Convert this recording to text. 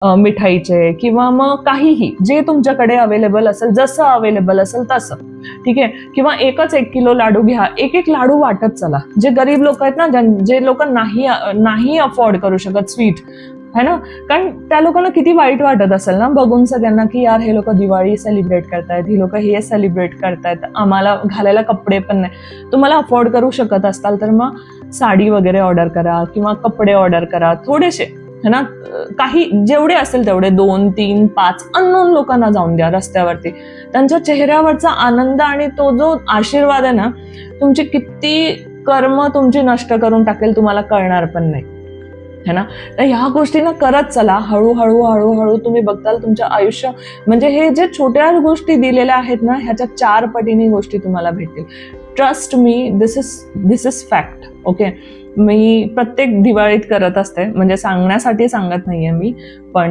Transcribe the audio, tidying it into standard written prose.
मिठाईचे किंवा मग काहीही जे तुमच्याकडे अवेलेबल असेल, जसं अवेलेबल असेल तसं, ठीक आहे. किंवा एकच 1 किलो लाडू घ्या, एक एक लाडू वाटत चला. जे गरीब लोक आहेत ना, जे लोक नाही अफोर्ड करू शकत स्वीट, है ना, कारण त्या लोकांना किती वाईट वाटत असेल ना बघून सगळ्यांना, की यार हे लोक दिवाळी सेलिब्रेट करतायत, ही लोक हे सेलिब्रेट करतायत, आम्हाला घालायला कपडे पण नाही. तुम्हाला अफोर्ड करू शकत असाल तर मग साडी वगैरे ऑर्डर करा किंवा कपडे ऑर्डर करा थोडेसे, है ना. काही जेवढे असेल तेवढे 2, 3, 5 अननोन लोकांना जाऊन द्या रस्त्यावरती. त्यांच्या चेहऱ्यावरचा आनंद आणि तो जो आशीर्वाद आहे ना, तुमची किती कर्म तुमची नष्ट करून टाकेल तुम्हाला कळणार पण नाही, है ना. तर ह्या गोष्टी ना करत चला. हळूहळू हळूहळू तुम्ही बघताल तुमचं आयुष्य, म्हणजे हे जे छोट्या गोष्टी दिलेल्या आहेत ना, ह्याच्या 4 पटीने गोष्टी तुम्हाला भेटतील. Trust me, this is fact. Okay, मी प्रत्येक दिवाळीत करत असते, म्हणजे सांगण्यासाठी सांगत नाहीये मी, पण